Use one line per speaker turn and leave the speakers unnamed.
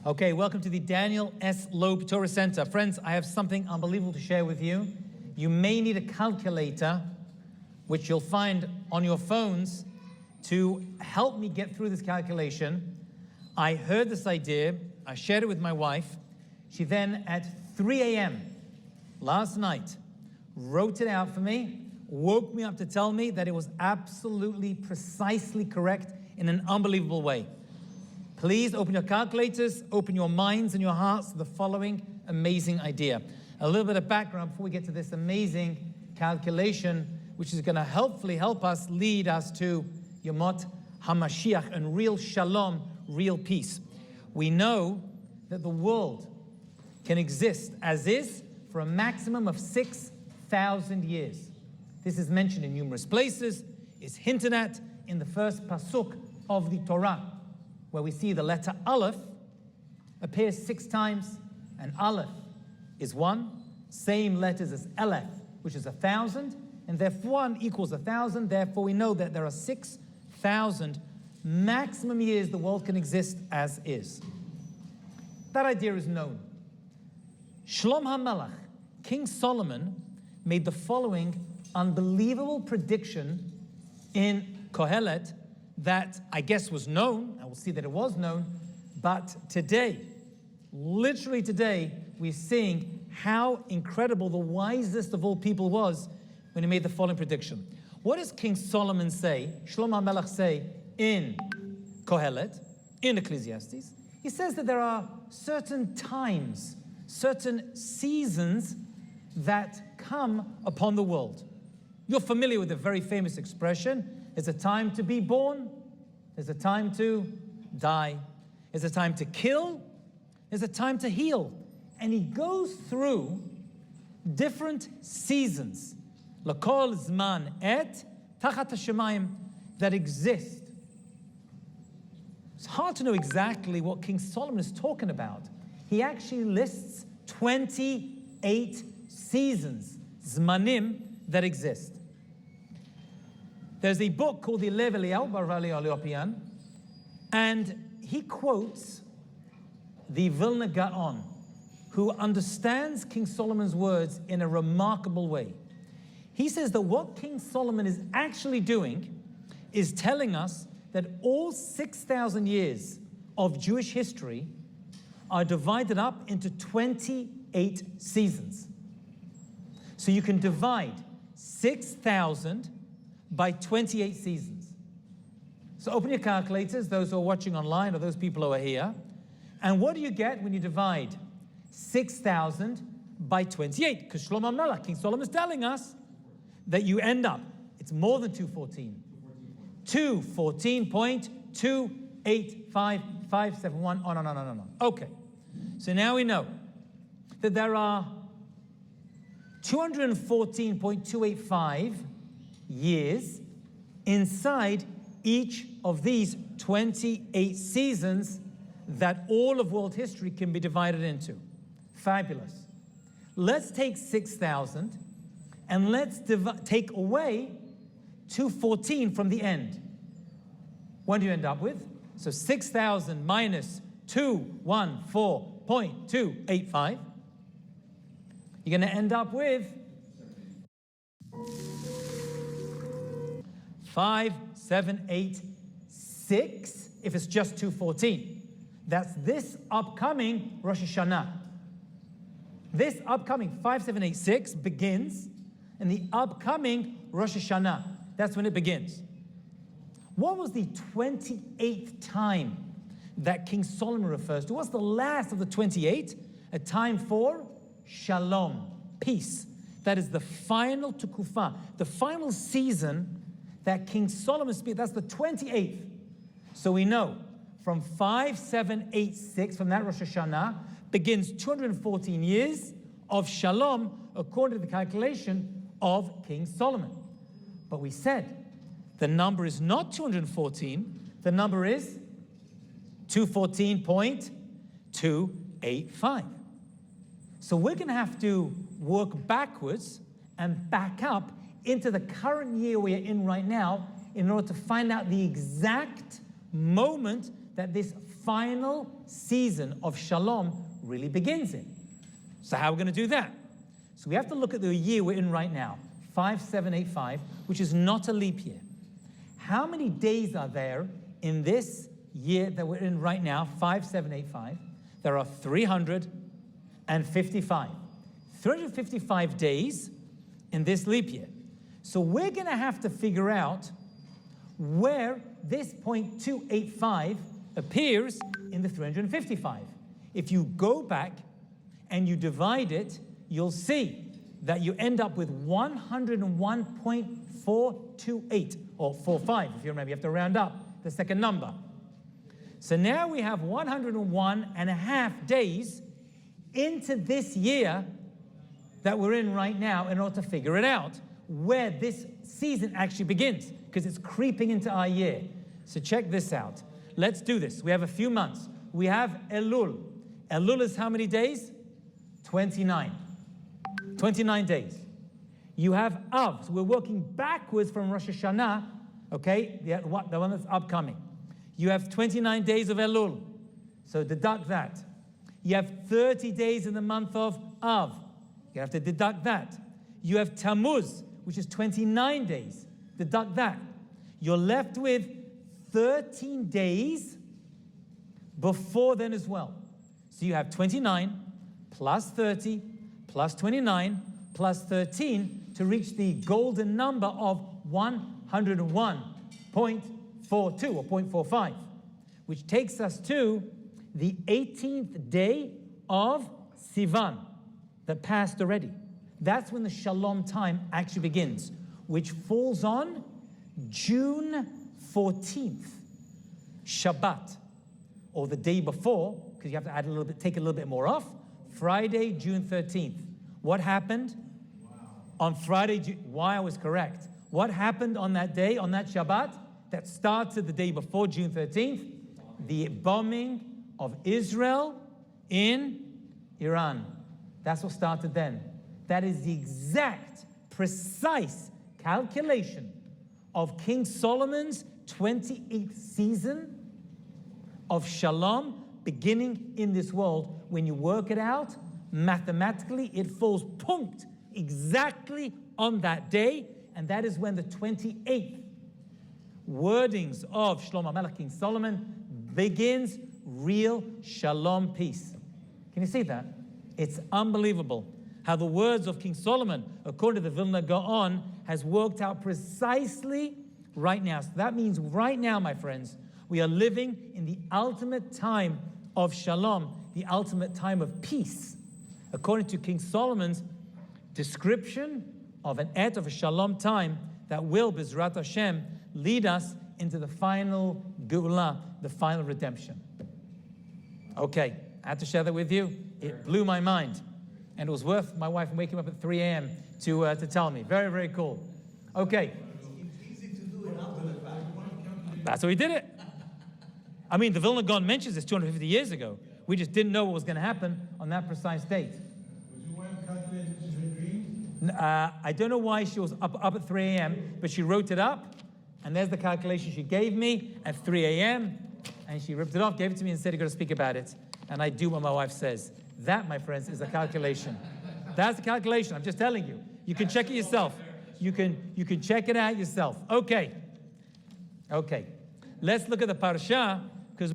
Okay, welcome to the Daniel S. Loeb Torah Center. Friends, I have something unbelievable to share with you. You may need a calculator, which you'll find on your phones, to help me get through this calculation. I heard this idea, I shared it with my wife. She then, at 3 a.m. last night, wrote it out for me, woke me up to tell me that it was absolutely, precisely correct in an unbelievable way. Please open your calculators, open your minds and your hearts to the following amazing idea. A little bit of background before we get to this amazing calculation, which is going to hopefully help us, lead us to Yomot HaMashiach and real shalom, real peace. We know that the world can exist as is for a maximum of 6,000 years. This is mentioned in numerous places. It's hinted at in the first pasuk of the Torah, where we see the letter Aleph appears 6 times, and Aleph is 1, same letters as Aleph, which is 1,000, and therefore 1 equals 1,000. Therefore we know that there are 6,000 maximum years the world can exist as is. That idea is known. Shlom HaMelech, King Solomon, made the following unbelievable prediction in Kohelet that I guess was known, and we'll see that it was known, but today, literally today, we're seeing how incredible the wisest of all people was when he made the following prediction. What does King Solomon say, Shlomo HaMelech say, in Kohelet, in Ecclesiastes? He says that there are certain times, certain seasons that come upon the world. You're familiar with the very famous expression, there's a time to be born, there's a time to die, there's a time to kill, there's a time to heal. And he goes through different seasons, L'kol zman et tachat hashemayim, that exist. It's hard to know exactly what King Solomon is talking about. He actually lists 28 seasons, zmanim, that exist. There's a book called the Lev Eliyahu Bar Eliyahu, and he quotes the Vilna Gaon, who understands King Solomon's words in a remarkable way. He says that what King Solomon is actually doing is telling us that all 6,000 years of Jewish history are divided up into 28 seasons. So you can divide 6,000 by 28 seasons. So open your calculators, those who are watching online or those people who are here, and what do you get when you divide 6,000 by 28? Because Shlomo HaMelech, King Solomon, is telling us that you end up, it's more than 214. 214.285571, on. Okay, so now we know that there are 214.285 years inside each of these 28 seasons that all of world history can be divided into. Fabulous. Let's take 6,000 and let's take away 214 from the end. What do you end up with? So 6,000 minus 214.285. You're going to end up with 5786 if it's just 214. That's this upcoming Rosh Hashanah. This upcoming 5786 begins in the upcoming Rosh Hashanah. That's when it begins. What was the 28th time that King Solomon refers to? What's the last of the 28? A time for shalom, peace. That is the final tukufah, the final season that King Solomon speaks. That's the 28th. So we know from 5786, from that Rosh Hashanah, begins 214 years of shalom according to the calculation of King Solomon. But we said the number is not 214, the number is 214.285. So we're going to have to work backwards and back up into the current year we are in right now in order to find out the exact moment that this final season of Shalom really begins in. So how are we going to do that? So we have to look at the year we're in right now, 5785, which is not a leap year. How many days are there in this year that we're in right now, 5785? There are 355. 355 days in this leap year. So we're going to have to figure out where this 0.285 appears in the 355. If you go back and you divide it, you'll see that you end up with 101.428, or 45, if you remember. You have to round up the second number. So now we have 101.5 days into this year that we're in right now in order to figure it out, where this season actually begins, because it's creeping into our year. So check this out. Let's do this. We have a few months. We have Elul. Elul is how many days? 29. 29 days. You have Av. So we're working backwards from Rosh Hashanah, okay, the one that's upcoming. You have 29 days of Elul. So deduct that. You have 30 days in the month of Av. You have to deduct that. You have Tammuz, which is 29 days. Deduct that. You're left with 13 days before then as well. So you have 29 plus 30 plus 29 plus 13 to reach the golden number of 101.42 or 0.45, which takes us to the 18th day of Sivan that passed already. That's when the Shalom time actually begins, which falls on June 14th, Shabbat, or the day before, because you have to add a little bit, take a little bit more off, Friday, June 13th. What happened on Friday? Why I was correct. What happened on that day, on that Shabbat, that started the day before June 13th? The bombing of Israel in Iran. That's what started then. That is the exact, precise calculation of King Solomon's 28th season of Shalom beginning in this world. When you work it out, mathematically, it falls punct exactly on that day, and that is when the 28th wordings of Shlomo HaMelech, King Solomon, begins real Shalom peace. Can you see that? It's unbelievable how the words of King Solomon, according to the Vilna Gaon, has worked out precisely right now. So that means right now, my friends, we are living in the ultimate time of Shalom, the ultimate time of peace. According to King Solomon's description of an et of a Shalom time that will, B'ezrat Hashem, lead us into the final Geulah, the final redemption. Okay, I had to share that with you. It blew my mind. And it was worth my wife waking up at 3 a.m. to tell me. Very, very cool. Okay.
It's easy to do it after the fact.
That's how we did it. I mean, the Vilna Gaon mentions this 250 years ago. We just didn't know what was going to happen on that precise date.
Was your wife calculated in her dream?
I don't know why she was up at 3 a.m., but she wrote it up, and there's the calculation she gave me at 3 a.m., and she ripped it off, gave it to me, and said, "You're going to speak about it." And I do what my wife says. That, my friends, is a calculation. That's the calculation. I'm just telling you. You can check it yourself. You can check it out yourself. Okay. Okay. Let's look at the parsha, because